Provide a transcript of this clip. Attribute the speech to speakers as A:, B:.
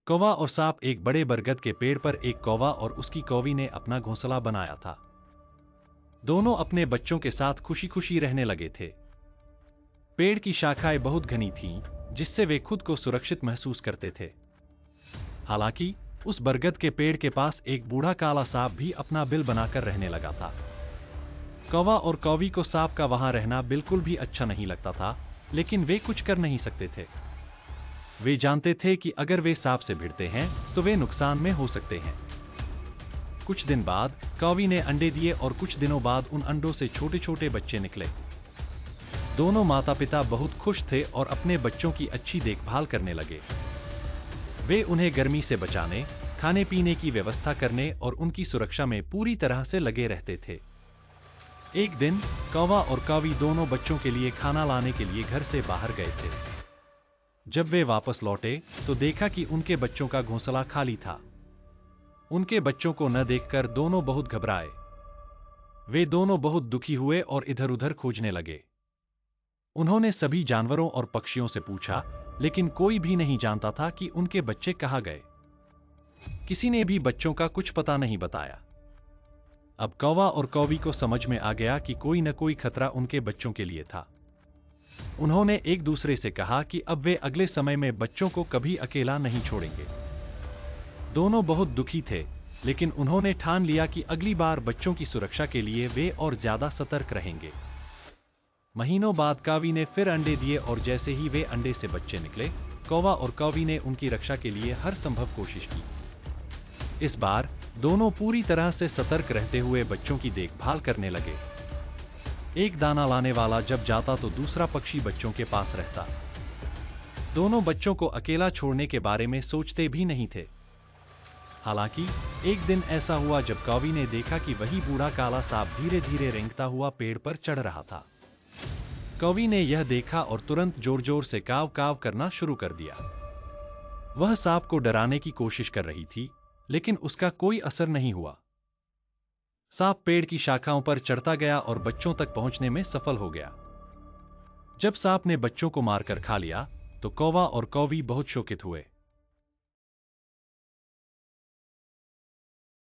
A: कौवा और सांप एक बड़े बरगद के पेड़ पर एक कौवा और उसकी कौवी ने अपना घोंसला बनाया था। दोनों अपने बच्चों के साथ खुशी खुशी रहने लगे थे। पेड़ की शाखाएं बहुत घनी थीं, जिससे वे खुद को सुरक्षित महसूस करते थे। हालांकि उस बरगद के पेड़ के पास एक बूढ़ा काला सांप भी अपना बिल बनाकर रहने लगा था। कौवा और कौवी को सांप का वहां रहना बिल्कुल भी अच्छा नहीं लगता था, लेकिन वे कुछ कर नहीं सकते थे। वे जानते थे कि अगर वे सांप से भिड़ते हैं तो वे नुकसान में हो सकते हैं। कुछ दिन बाद कौवी ने अंडे दिए और कुछ दिनों बाद उन अंडों से छोटे छोटे बच्चे निकले। दोनों माता पिता बहुत खुश थे और अपने बच्चों की अच्छी देखभाल करने लगे। वे उन्हें गर्मी से बचाने, खाने पीने की व्यवस्था करने और उनकी सुरक्षा में पूरी तरह से लगे रहते थे। एक दिन कौवा और कौवी दोनों बच्चों के लिए खाना लाने के लिए घर से बाहर गए थे। जब वे वापस लौटे तो देखा कि उनके बच्चों का घोंसला खाली था। उनके बच्चों को न देखकर दोनों बहुत घबराए। वे दोनों बहुत दुखी हुए और इधर-उधर खोजने लगे। उन्होंने सभी जानवरों और पक्षियों से पूछा, लेकिन कोई भी नहीं जानता था कि उनके बच्चे कहाँ गए। किसी ने भी बच्चों का कुछ पता नहीं बताया। अब कौवा और कौवी को समझ में आ गया कि कोई न कोई खतरा उनके बच्चों के लिए था। उन्होंने एक दूसरे से कहा कि अब वे अगले समय में बच्चों को कभी अकेला नहीं छोड़ेंगे। दोनों बहुत दुखी थे, लेकिन उन्होंने ठान लिया कि अगली बार बच्चों की सुरक्षा के लिए वे और ज्यादा सतर्क रहेंगे। महीनों बाद कौवी ने फिर अंडे दिए और जैसे ही वे अंडे से बच्चे निकले, कौवा और कौवी ने उनकी रक्षा के लिए हर संभव कोशिश की। इस बार दोनों पूरी तरह से सतर्क रहते हुए बच्चों की देखभाल करने लगे। एक दाना लाने वाला जब जाता तो दूसरा पक्षी बच्चों के पास रहता। दोनों बच्चों को अकेला छोड़ने के बारे में सोचते भी नहीं थे। हालांकि एक दिन ऐसा हुआ जब कौवी ने देखा कि वही बूढ़ा काला सांप धीरे धीरे रेंगता हुआ पेड़ पर चढ़ रहा था। कौवी ने यह देखा और तुरंत जोर जोर से काव काव करना शुरू कर दिया। वह सांप को डराने की कोशिश कर रही थी, लेकिन उसका कोई असर नहीं हुआ। सांप पेड़ की शाखाओं पर चढ़ता गया और बच्चों तक पहुंचने में सफल हो गया। जब सांप ने बच्चों को मारकर खा लिया तो कौवा और कौवी बहुत शोकित हुए।